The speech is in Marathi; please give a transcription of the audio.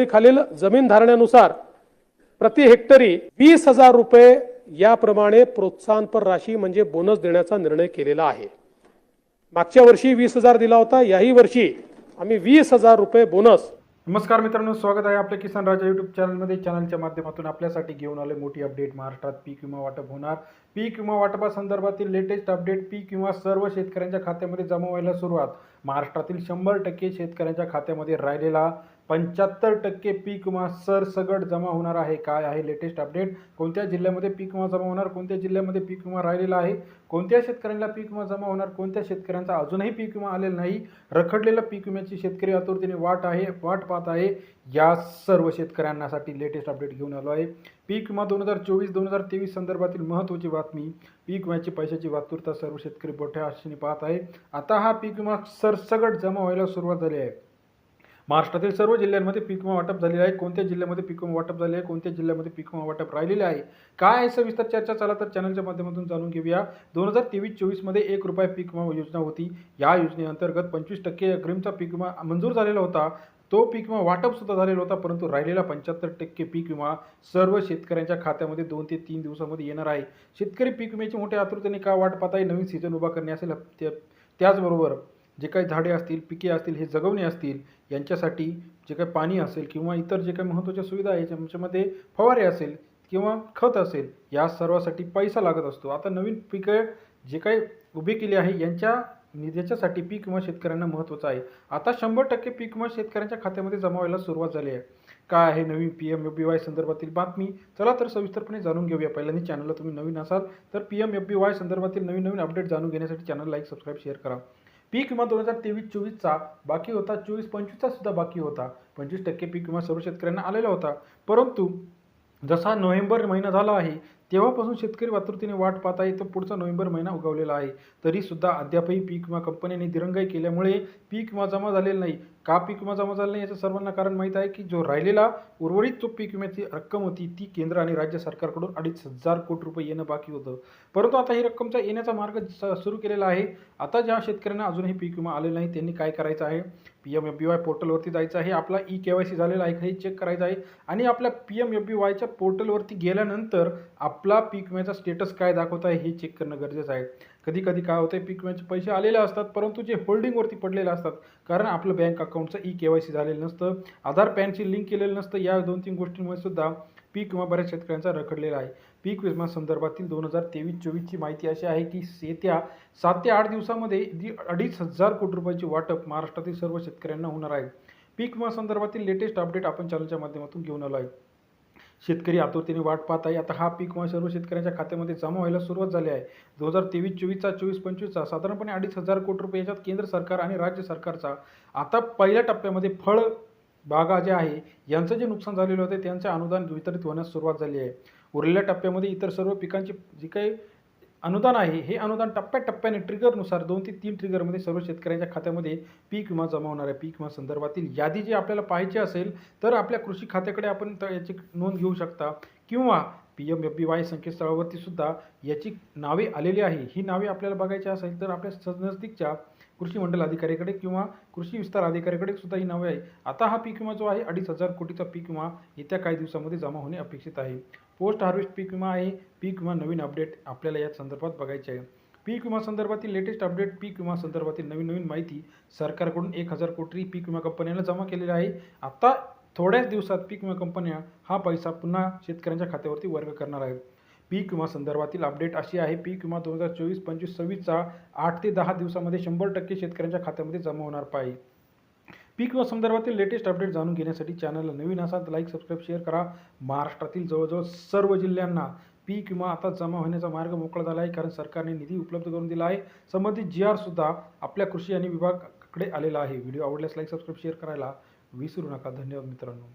खालील जमीन धारण्यानुसार प्रति हेक्टरी 20,000 रुपये याप्रमाणे प्रोत्साहनपर राशी म्हणजे बोनस देण्याचा निर्णय केलेला आहे। मागच्या वर्षी 20,000 दिला होता, याही वर्षी आम्ही 20,000 रुपये बोनस। नमस्कार मित्रांनो, स्वागत आहे आपल्या किसान राजा यूट्यूब चॅनलमध्ये। चॅनलच्या माध्यमातून आपल्यासाठी घेऊन आले मोठी अपडेट। महाराष्ट्रात पीक विमा वाटप होणार। पीक विमा वाटपासंदर्भातील लेटेस्ट अपडेट। पीक विमा सर्व शेतकऱ्यांच्या खात्यामध्ये जमा व्हायला सुरुवात। महाराष्ट्रातील 100% शेतकऱ्यांच्या खात्यामध्ये राहिलेला 75% पीक विमा सरसगट जमा होणार आहे। काय आहे लेटेस्ट अपडेट? कोणत्या जिल्ह्यामध्ये पीक विमा जमा होणार, कोणत्या जिल्ह्यामध्ये पीक विमा राहिलेला आहे, कोणत्या शेतकऱ्यांना पीक विमा जमा होणार, कोणत्या शेतकऱ्यांचा अजूनही पीक विमा आलेला नाही, रखडलेल्या पीक विम्याची शेतकरी आतुरतेने वाट पाहत आहे, या सर्व शेतकऱ्यांसाठी लेटेस्ट अपडेट घेऊन आलो आहे। पीक विमा 2024-2023 संदर्भातील महत्त्वाची बातमी। पीक विम्याची पैशाची वास्तुरता सर्व शेतकरी मोठ्या आशेने पाहत आहे। आता हा पीक विमा सरसगट जमा व्हायला सुरुवात झाली आहे। महाराष्ट्रातील सर्व जिल्ह्यांमध्ये पीक विमा वाटप झालेले आहे। कोणत्या जिल्ह्यामध्ये पीक विमा वाटप झाले आहे, कोणत्या जिल्ह्यामध्ये पीक विमा वाटप राहिलेले आहे, काय आहे सविस्तर चर्चा। चला तर चॅनलच्या माध्यमातून जाणून घेऊया। 2023-24 मध्ये 1 रुपया पीक विमा योजना होती। या योजनेअंतर्गत 25% अग्रिमचा पीक विमा मंजूर झालेला होता। तो पीक विमा वाटप सुद्धा झालेला होता, परंतु राहिलेला 75% पीक विमा सर्व शेतकऱ्यांच्या खात्यामध्ये 2 ते 3 दिवसामध्ये येणार आहे। शेतकरी पीक विम्याची मोठ्या आतुरतेने का वाट पाहत आहे? नवीन सीझन उभा करणे असेल, त्याचबरोबर जे काही झाडे असतील, पिके असतील, हे जगवणे असतील, यांच्यासाठी जे काही पाणी असेल किंवा इतर जे काही महत्त्वाच्या सुविधा आहे, ज्याच्यामध्ये फवारे असेल किंवा खत असेल, या सर्वासाठी पैसा लागत असतो। आता नवीन पिके जे काही उभी केली आहे, याच्यासाठी पीक विमा शेतकऱ्यांना महत्त्वाचा आहे। आता 100% पीक विमा शेतकऱ्यांच्या खात्यामध्ये जमा व्हायला सुरुवात झाली आहे। काय आहे नवीन PMFBY संदर्भातील बातमी? चला तर सविस्तरपणे जाणून घेऊया। पहिल्यांदा चॅनलला तुम्ही नवीन असाल तर PMFBY संदर्भातील नवीन अपडेट जाणून घेण्यासाठी चॅनल लाईक, सबस्क्राईब, शेअर करा। पीक विमा 2023-24चा बाकी होता, 24-25चा सुद्धा बाकी होता। 25% पीक विमा सर्व शेतकऱ्यांना आलेला होता, परंतु जसा नोव्हेंबर महिना झाला आहे तेव्हापासून शेतकरी आतुरतेने वाट पाहत आहे। तर पुढचा नोव्हेंबर महिना उगवलेला आहे, तरी सुद्धा अद्यापही पीक विमा कंपन्यांनी दिरंगाई केल्यामुळे पीक विमा जमा झालेला नाही। का पीक विमा जमा झाला नाही याचं सर्वांना कारण माहीत आहे की जो राहिलेला उर्वरित जो पीक विम्याची रक्कम होती, ती केंद्र आणि राज्य सरकारकडून 2,500 कोटी रुपये येणं बाकी होतं, परंतु आता ही रक्कमचा येण्याचा मार्ग सुरू केलेला आहे। आता ज्या शेतकऱ्यांना अजूनही पीक विमा आलेला नाही, त्यांनी काय करायचं आहे? PMFBY पोर्टलवरती जायचं आहे। आपला KYC झालेला आहे हे चेक करायचं आहे आणि आपल्या PMFBYच्या पोर्टलवरती गेल्यानंतर आपला पीक विम्याचा स्टेटस काय दाखवत आहे हे चेक करणं गरजेचं आहे। कधी कधी काय होतं, पीक विम्याचे पैसे आलेले असतात, परंतु जे होल्डिंगवरती पडलेले असतात, कारण आपलं बँक अकाउंटचं KYC झालेलं नसतं, आधार पॅनची लिंक केलेलं नसतं। या 2-3 गोष्टींमुळे सुद्धा पीक विमा बऱ्याच शेतकऱ्यांचा रखडलेला आहे। पीक विमा संदर्भातील 2023-24ची माहिती अशी आहे की येत्या 7 ते 8 दिवसामध्ये 2,500 कोटी रुपयाची वाटप महाराष्ट्रातील सर्व शेतकऱ्यांना होणार आहे। पीक विमा संदर्भातील लेटेस्ट अपडेट आपण चॅनलच्या माध्यमातून घेऊन आलो आहे। शेतकरी आतुरतेने वाट पाहत आहे। आता हा पीक विमा सर्व शेतकऱ्यांच्या खात्यामध्ये जमा व्हायला सुरुवात झाली आहे। 2023-24चा 24-25चा साधारणपणे 2,500 कोटी रुपये याच्यात केंद्र सरकार आणि राज्य सरकारचा आता पहिल्या टप्प्यामध्ये फळ बागा जे आहे यांचं जे नुकसान झालेलं होतं त्यांचे अनुदान वितरित होण्यास सुरुवात झाली आहे। उरलेल्या टप्प्यामध्ये इतर सर्व पिकांचे जे काही अनुदान आहे, हे अनुदान टप्प्याटप्प्याने ट्रिगरनुसार 2 ते 3 ट्रिगरमध्ये सर्व शेतकऱ्यांच्या खात्यामध्ये पीक विमा जमा होणार आहे। पीक विमा संदर्भातील यादी जी आपल्याला पाहायची असेल तर आपल्या कृषी खात्याकडे आपण याची नोंद घेऊ शकता, किंवा PMFBY संकेतस्थळावरती सुद्धा याची नावे आलेली आहे। ही नावे आपल्याला बघायची असेल तर आपल्या नजदीकच्या कृषी मंडल अधिकाऱ्याकडे किंवा कृषी विस्तार अधिकाऱ्याकडे सुद्धा ही नावे आहे। आता हा पीक विमा जो आहे 2,500 कोटीचा पीक विमा येत्या काही दिवसामध्ये जमा होणे अपेक्षित आहे। पोस्ट हार्वेस्ट पीक विमा आहे। पीक विमा नवीन अपडेट आपल्याला या संदर्भात बघायचे आहे। पीक विमा संदर्भातील लेटेस्ट अपडेट, पीक विमा संदर्भातील नवीन माहिती। सरकारकडून 1,000 कोटी पीक विमा कंपन्यांना जमा केलेला आहे। आता थोड्याच दिवसात पीक विमा कंपन्या हा पैसा पुन्हा शेतकऱ्यांच्या खात्यावरती वर्ग करणार आहेत। पीक विमा संदर्भातील अपडेट अशी आहे, पीक विमा 2024-25-26चा 8 ते 10 दिवसामध्ये 100% शेतकऱ्यांच्या खात्यामध्ये जमा होणार आहे। पीक विमा संदर्भातील लेटेस्ट अपडेट जाणून घेण्यासाठी चॅनलला नवीन असाल तर लाईक, सबस्क्राईब, शेअर करा। महाराष्ट्रातील जवळजवळ सर्व जिल्ह्यांना पीक विमा आता जमा होण्याचा मार्ग मोकळा झाला आहे, कारण सरकारने निधी उपलब्ध करून दिला आहे। संबंधित GR सुद्धा आपल्या कृषी आणि विभागाकडे आलेला आहे। व्हिडिओ आवडल्यास लाईक, सबस्क्राईब, शेअर करायला विसरू नका। धन्यवाद मित्रांनो।